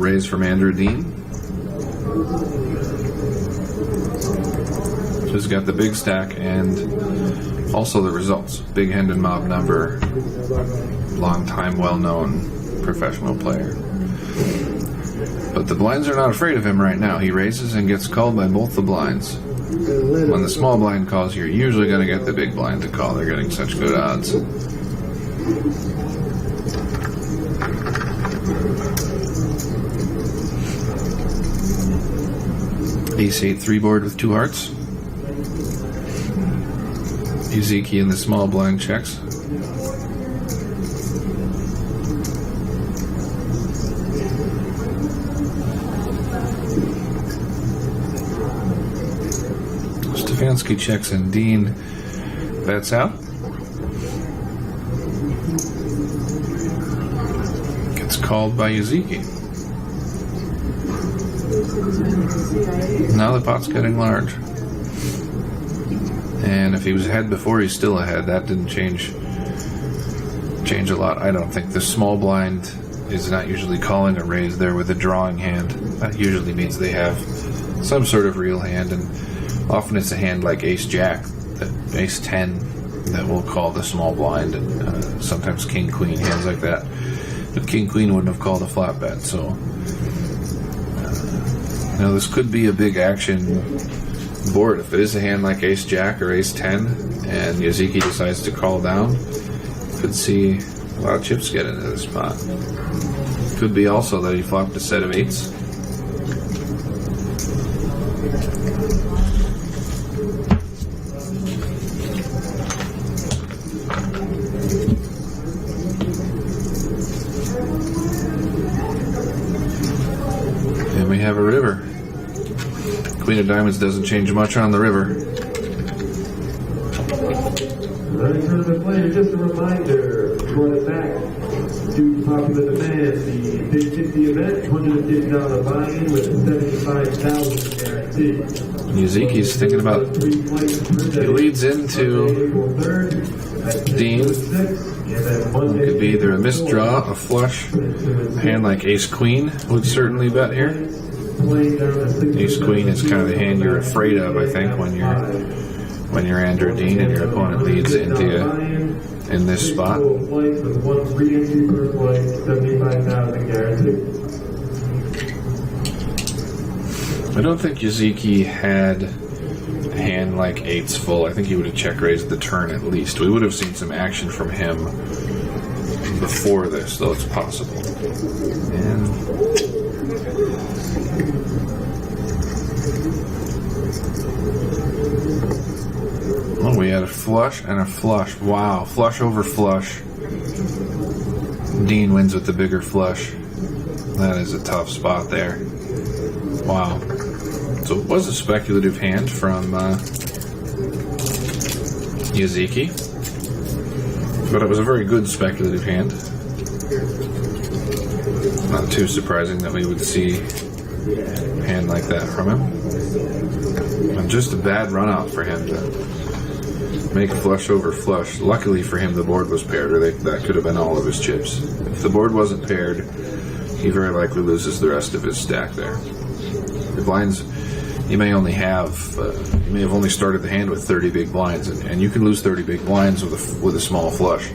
raise from Andrew Dean. So he's got the big stack and also the results. Big hand and mob number. Long time, well-known professional player. But the blinds are not afraid of him right now. He raises and gets called by both the blinds. When the small blind calls, you're usually going to get the big blind to call. They're getting such good odds. Ace-8 3-board with 2 hearts. Yuzuki in the small blind checks. Stefanski checks and Dean bets out. Gets called by Yuzuki. Now the pot's getting large. And if he was ahead before, he's still ahead. That didn't change a lot. I don't think. The small blind is not usually calling a raise there with a drawing hand. That usually means they have some sort of real hand, and often it's a hand like Ace-Jack, Ace-10 that will call the small blind, and sometimes King-Queen, hands like that. But King-Queen wouldn't have called a flat bet, so now this could be a big action board. If it is a hand like Ace-Jack or Ace-10 and Yuzuki decides to call down, could see a lot of chips get into this spot. Could be also that he flopped a set of 8s. And we have a river. Queen of Diamonds doesn't change much on the river. Running tournament player, just a reminder, brought it back to popular demand, the Big 50 event, $150 buy-in with $75,000 guarantee. Yuzuki's thinking about, he leads into Dean. Could be either a missed draw, a flush, a hand like Ace-Queen would certainly bet here. Ace-Queen is kind of the hand you're afraid of, I think, when you're Andrew Dean and your opponent leads into you in this spot. I don't think Yuzuki had a hand like 8s full. I think he would have check raised the turn at least. We would have seen some action from him before this, though it's possible. Oh, we had a flush and a flush. Wow, flush over flush. Dean wins with the bigger flush. That is a tough spot there. Wow. So it was a speculative hand from Yuzuki, but it was a very good speculative hand. Not too surprising that we would see a hand like that from him. And just a bad run out for him to make flush over flush. Luckily for him, the board was paired, or that could have been all of his chips. If the board wasn't paired, he very likely loses the rest of his stack there. The blinds, you may only have, you may have only started the hand with 30 big blinds, and you can lose 30 big blinds with a small flush.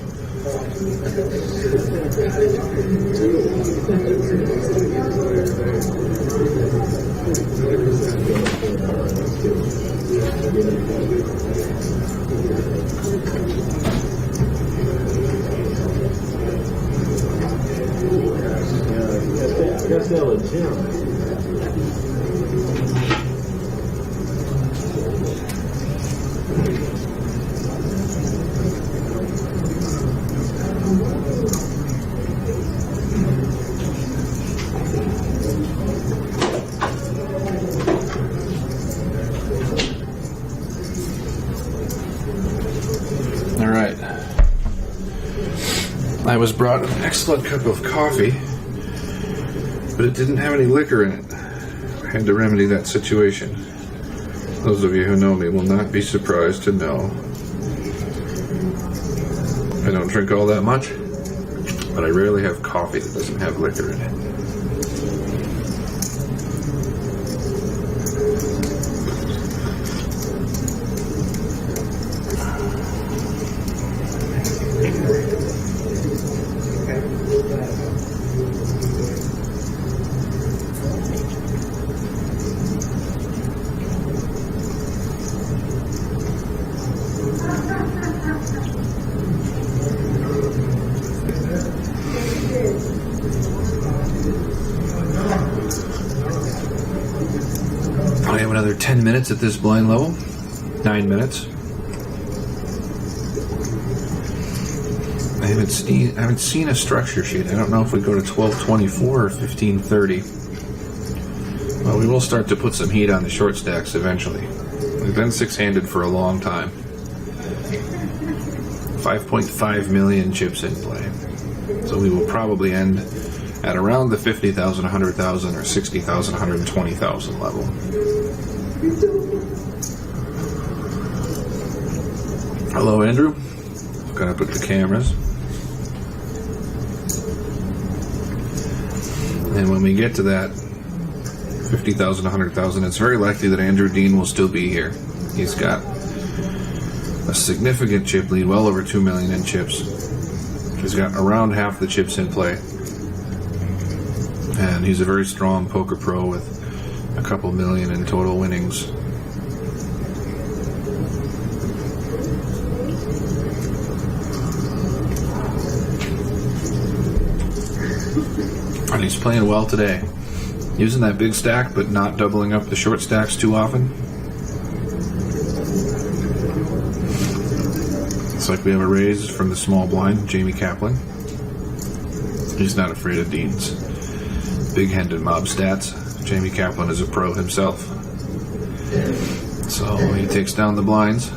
I guess they'll attempt. All right. I was brought an excellent cup of coffee, but it didn't have any liquor in it. I had to remedy that situation. Those of you who know me will not be surprised to know I don't drink all that much, but I rarely have coffee that doesn't have liquor in it. another 10 minutes at this blind level. 9 minutes. I haven't seen a structure sheet. I don't know if we go to 1224 or 1530. Well, we will start to put some heat on the short stacks eventually. We've been six-handed for a long time. 5.5 million chips in play. So we will probably end at around the 50,000, 100,000, or 60,000, 120,000 level. Hello, Andrew. Looking up at the cameras. And when we get to that 50,000, 100,000, it's very likely that Andrew Dean will still be here. He's got a significant chip lead, well over 2 million in chips. He's got around half the chips in play. And he's a very strong poker pro with a couple million in total winnings. And he's playing well today. Using that big stack, but not doubling up the short stacks too often. It's like we have a raise from the small blind, Jamie Kaplan. He's not afraid of Dean's big-handed mob stats. Jamie Kaplan is a pro himself. So he takes down the blinds.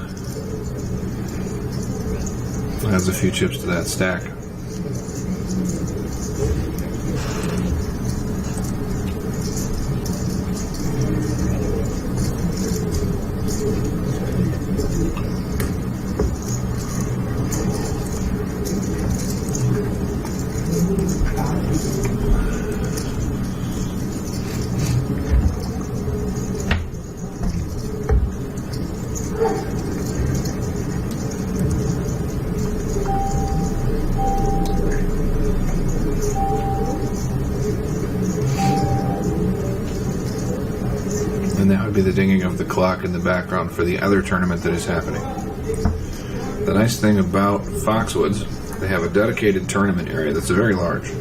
Adds a few chips to that stack. And that would be the dinging of the clock in the background for the other tournament that is happening. The nice thing about Foxwoods, they have a dedicated tournament area that's very large.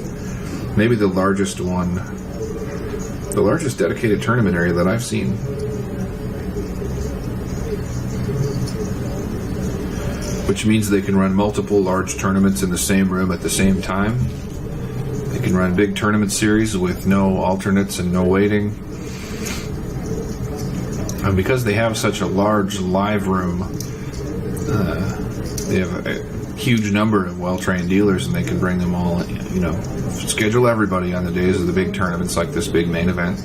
Maybe the largest one, the largest dedicated tournament area that I've seen. Which means they can run multiple large tournaments in the same room at the same time. They can run big tournament series with no alternates and no waiting. And because they have such a large live room, they have a huge number of well-trained dealers, and they can bring them all, schedule everybody on the days of the big tournaments like this big main event,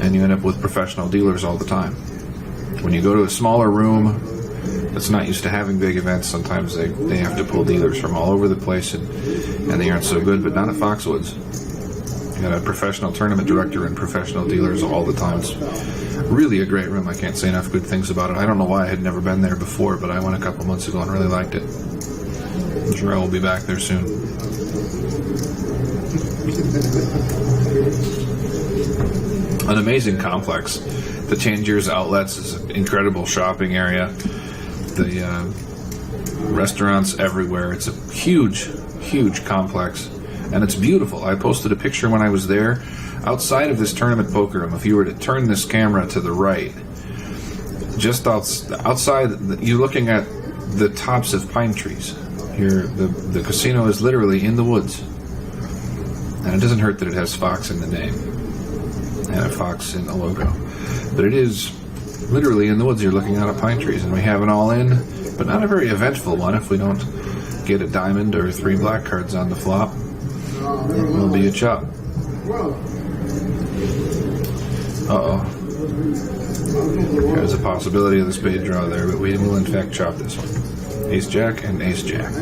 and you end up with professional dealers all the time. When you go to a smaller room that's not used to having big events, sometimes they have to pull dealers from all over the place, and they aren't so good, but not at Foxwoods. You got a professional tournament director and professional dealers all the time. It's really a great room. I can't say enough good things about it. I don't know why I had never been there before, but I went a couple months ago and really liked it. I'm sure I will be back there soon. An amazing complex. The Tangiers Outlets is an incredible shopping area. The restaurants everywhere. It's a huge, huge complex, and it's beautiful. I posted a picture when I was there. Outside of this tournament poker room, if you were to turn this camera to the right, just outside, you're looking at the tops of pine trees. The casino is literally in the woods. And it doesn't hurt that it has Fox in the name and a fox in the logo. But it is literally in the woods. You're looking out at pine trees, and we have an all-in, but not a very eventful one. If we don't get a diamond or 3 black cards on the flop, it will be a chop. Uh-oh. There's a possibility of the spade draw there, but we will in fact chop this one. Ace-Jack and Ace-Jack.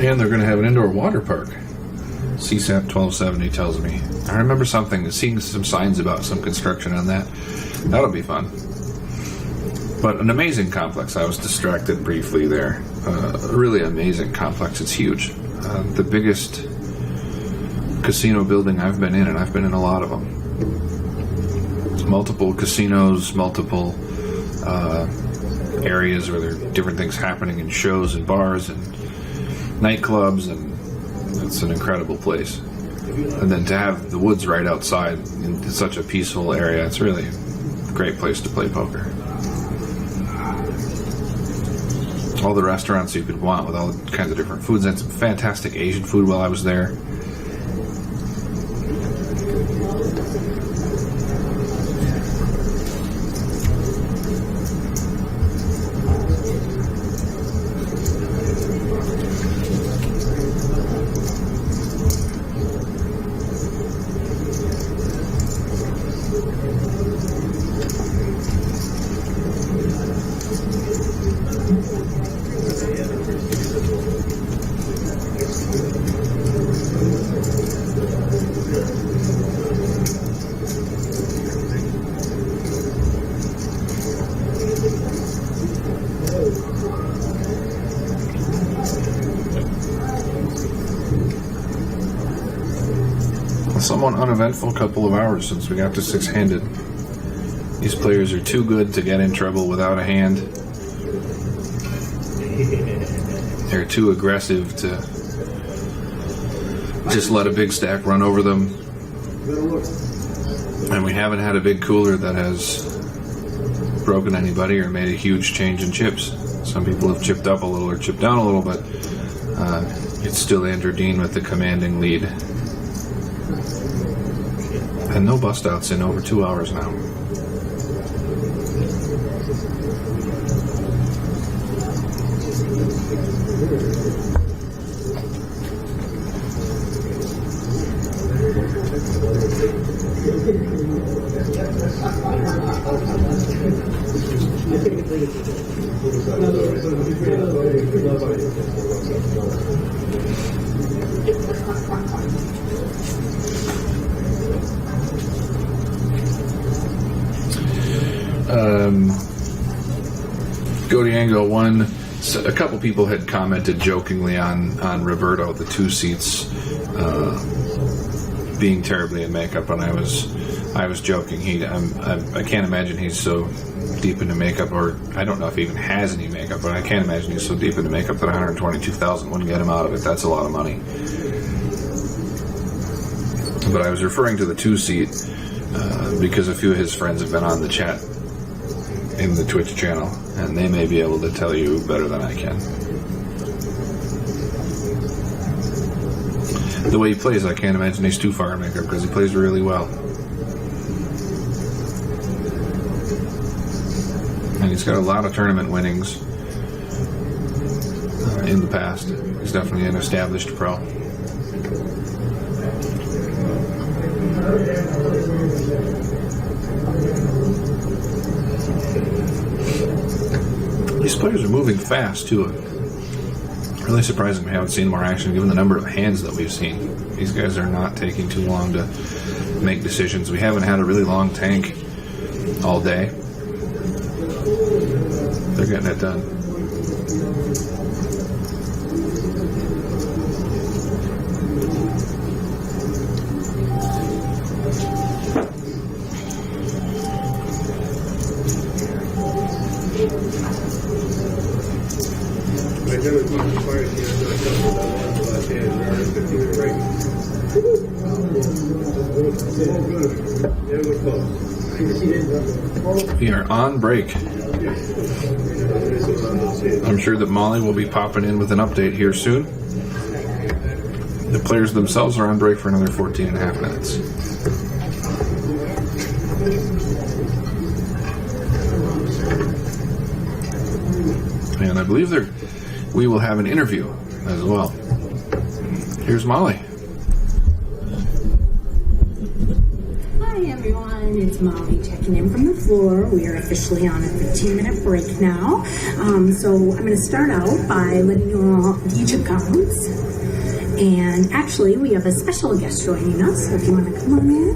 And they're going to have an indoor water park. CSAT 1270 tells me. I remember seeing some signs about some construction on that. That'll be fun. But an amazing complex. I was distracted briefly there. A really amazing complex. It's huge. The biggest casino building I've been in, and I've been in a lot of them. Multiple casinos, multiple areas where there are different things happening in shows and bars and nightclubs, and it's an incredible place. And then to have the woods right outside in such a peaceful area, it's really a great place to play poker. All the restaurants you could want with all kinds of different foods. I had some fantastic Asian food while I was there. Somewhat uneventful couple of hours since we got to six-handed. These players are too good to get in trouble without a hand. They're too aggressive to just let a big stack run over them. And we haven't had a big cooler that has broken anybody or made a huge change in chips. Some people have chipped up a little or chipped down a little, but it's still Andrew Dean with the commanding lead. And no bust-outs in over 2 hours now. Godiango won. So a couple people had commented jokingly on Roberto, the 2 seats, being terribly in makeup, and I was joking. I can't imagine he's so deep into makeup, or I don't know if he even has any makeup, but I can't imagine he's so deep into makeup that 122,000 wouldn't get him out of it. That's a lot of money. But I was referring to the 2 seat because a few of his friends have been on the chat in the Twitch channel, and they may be able to tell you better than I can. The way he plays, I can't imagine he's too far in makeup because he plays really well. And he's got a lot of tournament winnings in the past. He's definitely an established pro. These players are moving fast, too. Really surprising we haven't seen more action given the number of hands that we've seen. These guys are not taking too long to make decisions. We haven't had a really long tank all day. They're getting it done. We are on break. I'm sure that Molly will be popping in with an update here soon. The players themselves are on break for another 14 and a half minutes. And I believe we will have an interview as well. Here's Molly. Hi everyone, it's Molly checking in from the floor. We are officially on a 15-minute break now. So I'm going to start out by letting you all each accounts. And actually, we have a special guest joining us, so if you want to come on in.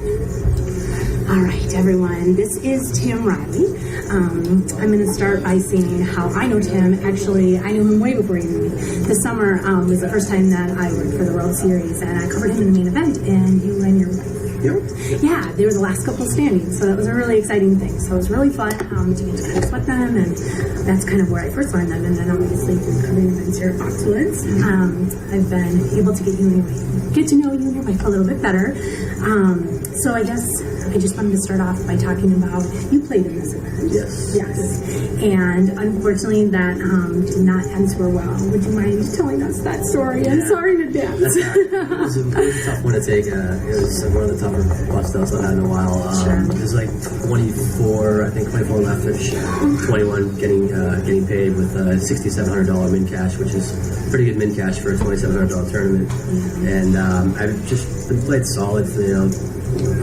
All right, everyone, this is Tim Riley. I'm going to start by saying how I know Tim. Actually, I knew him way before he knew me. This summer was the first time that I worked for the World Series, and I covered him in the main event, and you and your wife. Yep. Yeah, they were the last couple standing, so that was a really exciting thing. So it was really fun to get to kind of sweat them, and that's kind of where I first learned them. And then obviously through covering events here at Foxwoods, I've been able to get to know you and your wife a little bit better. So I guess I just wanted to start off by talking about you played in this event. Yes. Yes. And unfortunately, that did not end super well. Would you mind telling us that story? I'm sorry to death. That's it was a tough one to take. It was one of the tougher bust outs I've had in a while. It was like 24 left-ish, 21 getting paid with $6,700 min cash, which is pretty good min cash for a $2,700 tournament. And I've just been played solid for a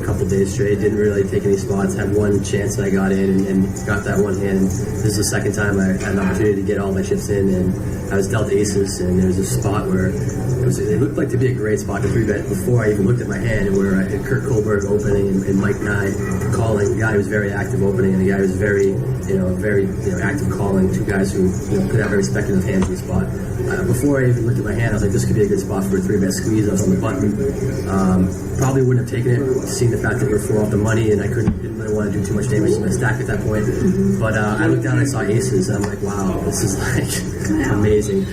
couple days straight. Didn't really take any spots. Had one chance that I got in and got that one hand. This is the second time I had an opportunity to get all my chips in, and I was dealt aces. And there was a spot where it looked like to be a great spot to 3-bet before I even looked at my hand, where I had Kurt Kohlberg opening and Mike Nye calling. The guy who was very active opening, and the guy who was very active calling. Two guys who could have very speculative hands in the spot. Before I even looked at my hand, I was like, this could be a good spot for a 3-bet squeeze. I was on the button. Probably wouldn't have taken it, seeing the fact that we were 4 off the money, and I didn't really want to do too much damage to my stack at that point. But I looked down and I saw aces, and I'm like, wow, this is like amazing.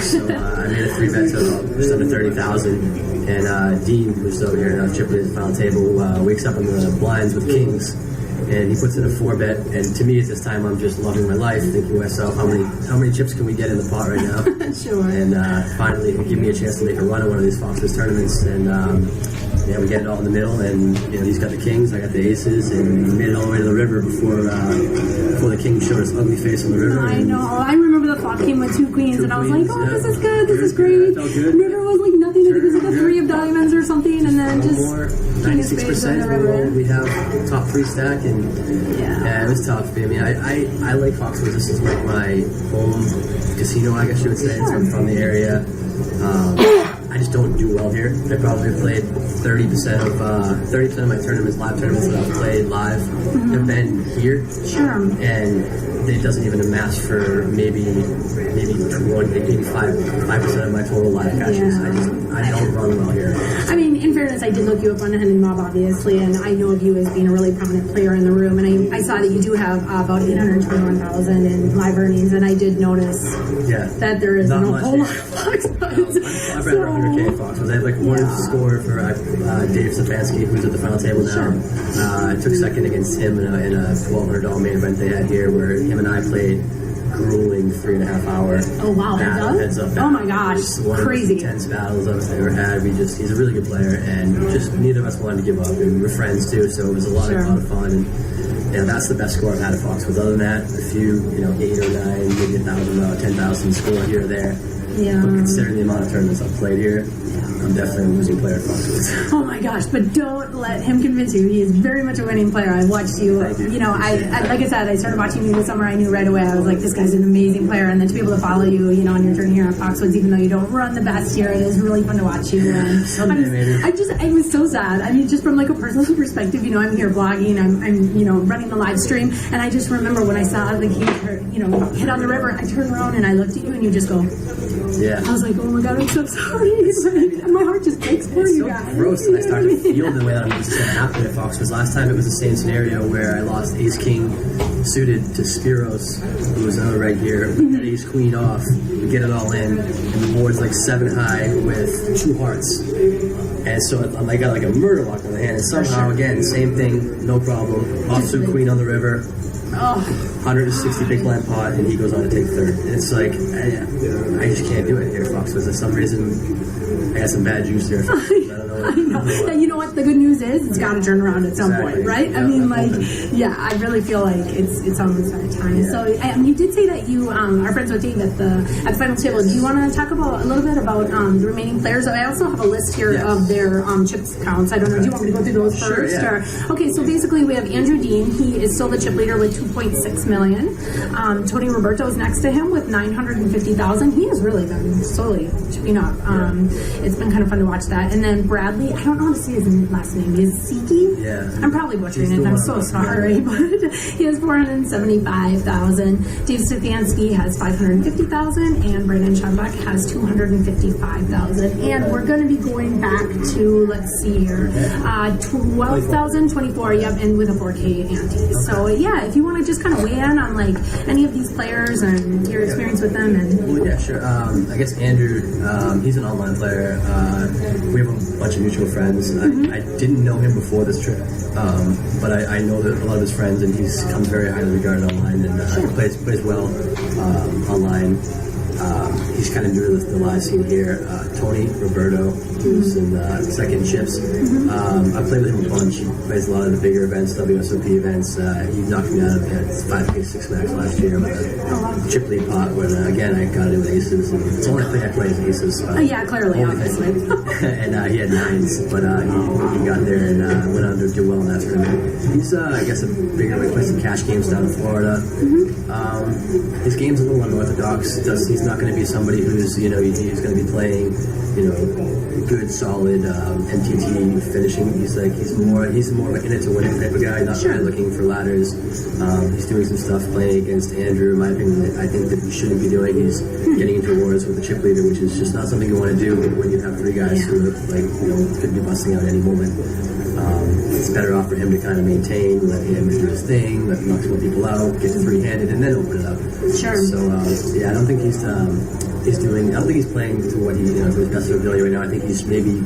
So I made a 3-bet to just under 30,000, and Dean, who's over here now, tripling at the final table, wakes up in the blinds with kings. And he puts in a 4-bet, and to me at this time I'm just loving my life, thinking to myself, how many chips can we get in the pot right now? Sure. And finally he'll give me a chance to make a run at one of these Foxwoods tournaments, and we get it all in the middle, and he's got the kings, I got the aces, and we made it all the way to the river before the king showed his ugly face on the river. I know. I remember the flop came with 2 queens, and I was like, oh, yeah. this is good, this is great. Felt good. River was like nothing, I think it was like a 3 of diamonds or something, and then just more, king of spades on the river. 96% we have top 3 stack, and yeah, it was tough. I mean, I like Foxwoods. This is like my home casino, I guess you would say. So I'm from the area. I just don't do well here. I probably played 30% of my tournaments, live tournaments that I've played live, have been here. Sure. And it doesn't even amass for maybe 5% of my total live cashes. Yeah. I don't run well here. I mean, in fairness, I did look you up on Hen and Mob, obviously, and I know of you as being a really prominent player in the room, and I saw that you do have about $821,000 in live earnings, and I did notice that there is not no much whole lot of Foxwoods. I've read 100K Foxwoods. I had like one score for Dave Stefanski, who's at the final table now. I took second against him in a $1,200 main event they had here, where him and I played grueling 3.5 hour. Oh wow, heads up. Oh my gosh, one crazy. Of the tense battles I've ever had. He's a really good player, and just neither of us wanted to give up. And we're friends too, so it was a lot of fun. And that's the best score I've had at Foxwoods. Other than that, a few 8 or 9, maybe 1,000, 10,000 score here or there. Yeah. But considering the amount of tournaments I've played here, I'm definitely a losing player at Foxwoods. Oh my gosh, but don't let him convince you. He is very much a winning player. I've watched you. Thank you. I like I said, I started watching you this summer. I knew right away. I was like, this guy's an amazing player. And then to be able to follow you, on your journey here at Foxwoods, even though you don't run the best here, it is really fun to watch you. And I was so sad. I mean, just from like a personal perspective, I'm here blogging. I'm running the live stream, and I just remember when I saw the king, hit on the river. I turned around and I looked at you, and you just go. Yeah. I was like, oh my god, I'm so sorry. My heart just breaks for you guys. It's so gross that I started to feel the way that this is going to happen at Foxwoods. Last time it was the same scenario where I lost ace-king suited to Spiros, who was another reg here. We had ace-queen off, we get it all in, and the board's like 7 high with 2 hearts. And so I got like a murder lock on the hand, and somehow, again, same thing, no problem. Offsuit queen on the river. 160 big blind pot, and he goes on to take third. And it's like, I just can't do it here, Foxwoods. For some reason, I got some bad juice there. I don't know. You know what the good news is? It's got to turn around at some point, right? Yeah, I mean, I really feel like it's almost that time. Yeah. So, you did say that you are friends with Dave at the final table. Do you want to talk a little bit about the remaining players? I also have a list here of their chips counts. I don't know. Do you want me to go through those first? Sure, yeah. Okay, so basically we have Andrew Dean. He is still the chip leader with 2.6 million. Tony Roberto's next to him with 950,000. He has really been slowly chipping up. It's been kind of fun to watch that. And then Bradley, I don't know how to say his last name. Is Siki? Yeah. I'm probably butchering it. I'm so sorry, but he has 475,000. Dave Stefanski has 550,000, and Brandon Schomburg has 255,000. And we're going to be going back to, let's see here, 12,024. Yep, and with a 4K ante. So yeah, if you want to just kind of weigh in on like any of these players and your experience with them, and well, yeah, sure. I guess Andrew, he's an online player. We have a bunch of mutual friends. I didn't know him before this trip, but I know that a lot of his friends, and he's comes very highly regarded online, and plays well online. He's kind of new to the live scene here. Tony Roberto, who's in second chips. I played with him a bunch. He plays a lot of the bigger events, WSOP events. He knocked me out of 5K 6 max last year with a chip lead pot. When again, I got it with aces. And it's the only thing I play is aces. yeah, clearly, obviously. And he had nines, but he got there and went on to do well in that tournament. He's, I guess, a bigger way. Plays some cash games down in Florida. His game's a little unorthodox. He's not going to be somebody who's, he's going to be playing, good, solid MTT finishing. He's more of an in it to win it type of guy, not really looking for ladders. He's doing some stuff playing against Andrew. In my opinion, I think that he shouldn't be doing. He's getting into wars with the chip leader, which is just not something you want to do when you have three guys who are could be busting out any moment. It's better off for him to kind of maintain, let him do his thing, let him knock some people out, get three-handed, and then open it up. Sure. So I don't think he's doing. I don't think he's playing to what he to his best ability right now. I think he's maybe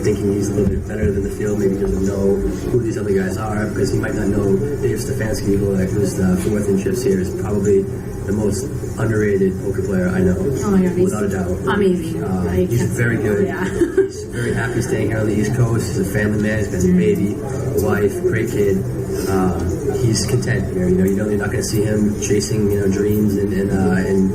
thinking he's a little bit better than the field. Maybe he doesn't know who these other guys are because he might not know Dave Stefanski, who's fourth in chips here, is probably the most underrated poker player I know. Oh my God, without a doubt. Amazing. He's very good. Yeah. He's very happy staying here on the East Coast. He's a family man. He's got a baby, wife, great kid. He's content here. You're not going to see him chasing dreams and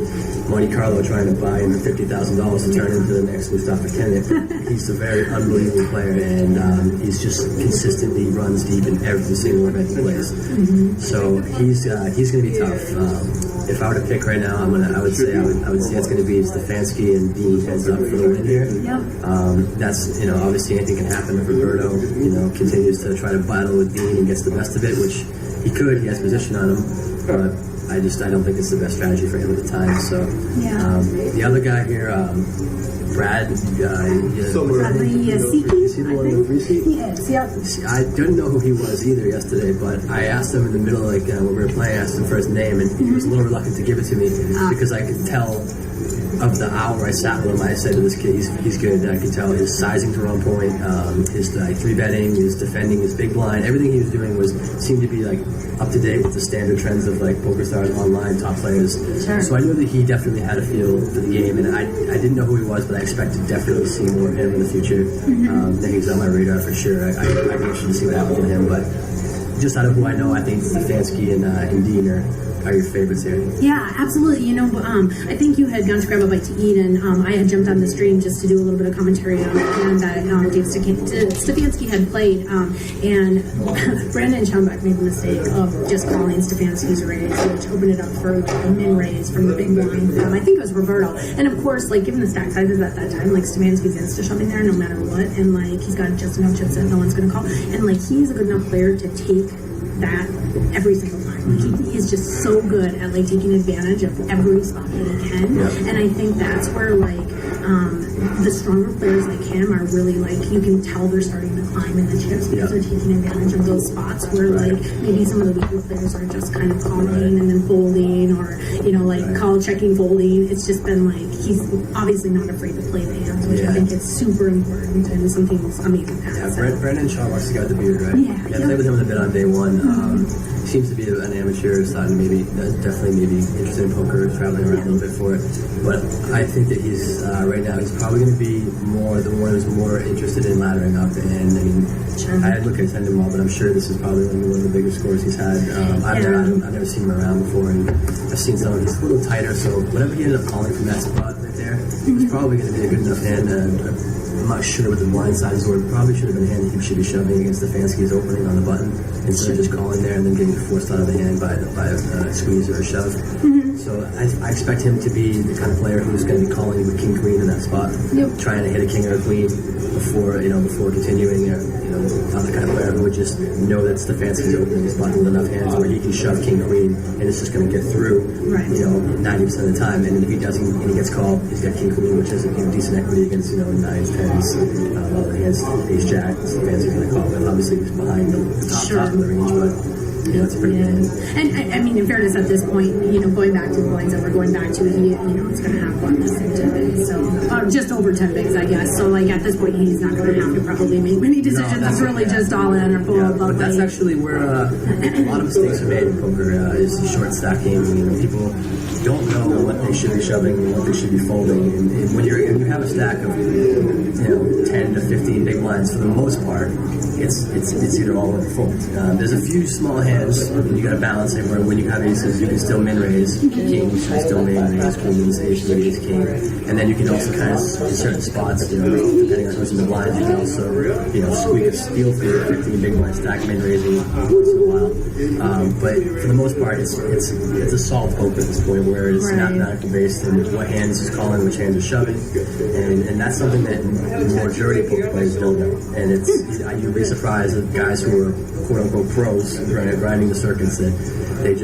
Monte Carlo trying to buy him for $50,000 to turn into the next Mustafa Kenneth. He's a very unbelievable player, and he's just consistently runs deep in every single event he plays. So he's going to be tough. If I were to pick right now, I would say it's going to be Stefanski and Dean heads up for the win here. That's obviously anything can happen if Roberto continues to try to battle with Dean and gets the best of it, which he could. He has position on him, but I don't think it's the best strategy for him at the time. So the other guy here, Brad, Bradley Siki, is he the one with the free seat? He is, yep. I didn't know who he was either yesterday, but I asked him in the middle, when we were playing, I asked him for his name, and he was a little reluctant to give it to me because I could tell of the hour I sat with him. I said to this kid, he's good. I could tell his sizings were on point, his three betting, his defending, his big blind, everything he was doing seemed to be up to date with the standard trends of Poker Stars online top players. Sure. So I knew that he definitely had a feel for the game, and I didn't know who he was, but I expected definitely to see more of him in the future. I think he's on my radar for sure. I'd be interested to see what happens with him, but just out of who I know, I think Stefanski and Dean are your favorites here. Yeah, absolutely. I think you had gone to grab a bite to eat, and I had jumped on the stream just to do a little bit of commentary on the hand that Dave Stefanski had played, and Brandon Schomburg made the mistake of just calling Stefanski's raise, which opened it up for a min raise from the big blind. I think it was Roberto, and of course, given the stack sizes at that time, Stefanski's insta-shoving there no matter what, and he's got just enough chips that no one's going to call, and he's a good enough player to take that every single time. He is just so good at taking advantage of every spot that he can, and I think that's where the stronger players like him are really you can tell they're starting to climb in the chips because they're taking advantage of those spots where maybe some of the weaker players are just kind of calling and then folding, or call checking folding. It's just been he's obviously not afraid to play the hands, which I think is super important and something amazing. Brandon Schomburg's got the beard, right? Yeah, I played with him a bit on day one. He seems to be an amateur, starting definitely interested in poker, traveling around a little bit for it. But I think that he's right now he's probably going to be the one who's more interested in laddering up. And I look at him all, but I'm sure this is probably one of the biggest scores he's had. I've never seen him around before, and I've seen some of his a little tighter. So whatever he ended up calling from that spot right there, there. It's probably going to be a good enough hand. I'm not sure what the blind sizes were. Probably should have been a hand that he should be shoving against Stefanski's opening on the button instead of just calling there and then getting forced out of the hand by a squeeze or a shove. So I expect him to be the kind of player who's going to be calling with king queen in that spot, trying to hit a king or a queen before continuing. Not the kind of player who would just know that Stefanski's opening his button with enough hands where he can shove king queen and it's just going to get through. 90% of the time. And if he doesn't and he gets called, he's got king queen, which is decent equity against 9s, 10s, against ace jack. Stefanski's going to call it. Obviously, he's behind the top of the range, but. It's pretty good. And I mean, in fairness, at this point, going back to the blinds that we're going back to, it's going to have less than 10 bigs, so just over 10 bigs, I guess. So, like, at this point, he's not going to have to probably make many decisions. It's really just all in or full of. But that's actually where a lot of mistakes are made in poker. Is the short stack game. People don't know what they should be shoving and what they should be folding. And when you have a stack of 10 to 15 big blinds, for the most part, it's either all or fold. There's a few small hands. You got to balance it where when you have aces, you can still min raise kings, you can still min raise queens, ace, raise king, and then you can also kind of in certain spots, depending on who's in the blinds, you can also steal through a 15 big blind stack, min raising once in a while. But for the most part, it's a solved poker at this point where it's mathematical based and what hands is calling, which hands are shoving, and that's something that the majority of poker players don't know. And you'd be surprised at guys who are quote unquote pros grinding the circuits that they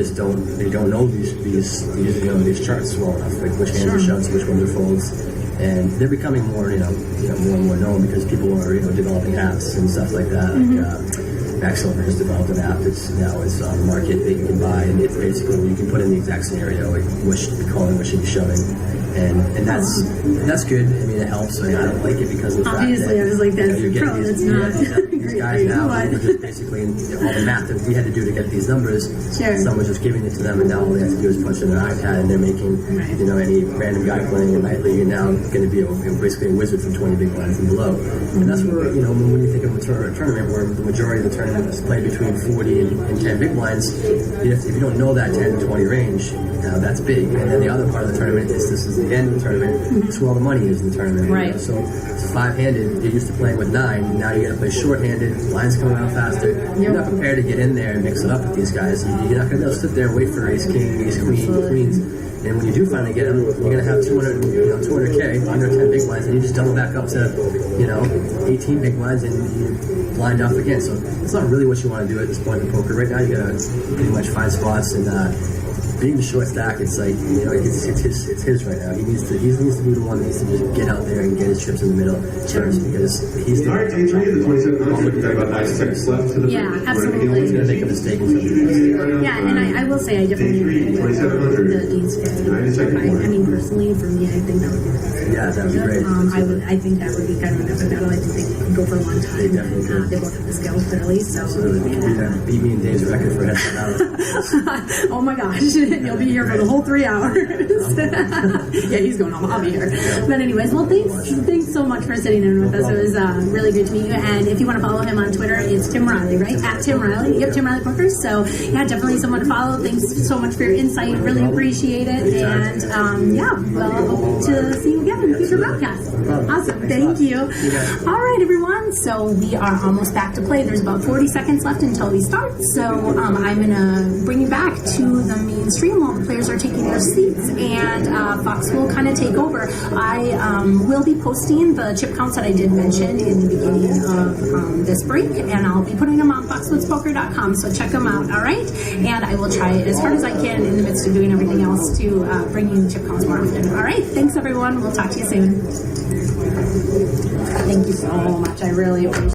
don't know these charts well enough, like which hands are shoves, which ones are folds, and they're becoming more more and more known because people are developing apps and stuff like that. Max Silver has developed an app that's now is on the market that you can buy, and it's basically you can put in the exact scenario, like what should be calling, what should be shoving, and that's good. I mean, it helps. I don't like it because of the obviously fact that I was like, that's pro. That's not. These guys now are just basically all the math that we had to do to get these numbers. Someone's just giving it to them, and now all they have to do is punch in their iPad, and they're making any random guy playing a nightly, you're now going to be basically a wizard from 20 big blinds and below. And that's where when you think of a tournament where the majority of the tournament is played between 40 and 10 big blinds, if you don't know that 10 to 20 range, that's big. And then the other part of the tournament is this is the end of the tournament. It's where all the money is in the tournament. Right. So it's five-handed. You're used to playing with 9. Now you got to play short-handed. Lines coming out faster. You're not prepared to get in there and mix it up with these guys. You're not going to be able to sit there and wait for ace king, ace queen, queens. And when you do finally get them, you're going to have 200K under 10 big blinds, and you just double back up to 18 big blinds, and you blind off again. So it's not really what you want to do at this point in poker. Right now, you got to pretty much find spots and. Being the short stack, it's like it's his right now. He needs to be the one that needs to just get out there and get his chips in the middle first because he's the. All right, day 3 of the 27 about 9 seconds left to the absolutely. He's going to make a mistake in something. Yeah, and I will say I definitely Day 3, 2700. I mean, personally, for me, I think that would be that would be great. I think that would be kind of an epic battle. I think they could go for a long time. They definitely could. They both have the skills clearly. So Beat me in Dave's record for head oh my gosh. You'll be here for the whole 3 hours. Yeah, he's going home. I'll be here. But anyways, well, thanks so much for sitting in with us. It was really good to meet you. And if you want to follow him on Twitter, it's Tim Riley, right? At Tim Riley. Yep, Tim Riley Poker. So yeah, definitely someone to follow. Thanks so much for your insight. Really appreciate it. And we'll hope to see you again in future broadcasts. Awesome. Thank you. All right, everyone. So we are almost back to play. There's about 40 seconds left until we start. So I'm going to bring you back to the main stream while the players are taking their seats, and Fox will kind of take over. I will be posting the chip counts that I did mention in the beginning of this break, and I'll be putting them on foxwoodspoker.com, so check them out, all right? And I will try as hard as I can in the midst of doing everything else to bring you the chip counts more often. All right, thanks everyone. We'll talk to you soon. Thank you so much. I really appreciate it.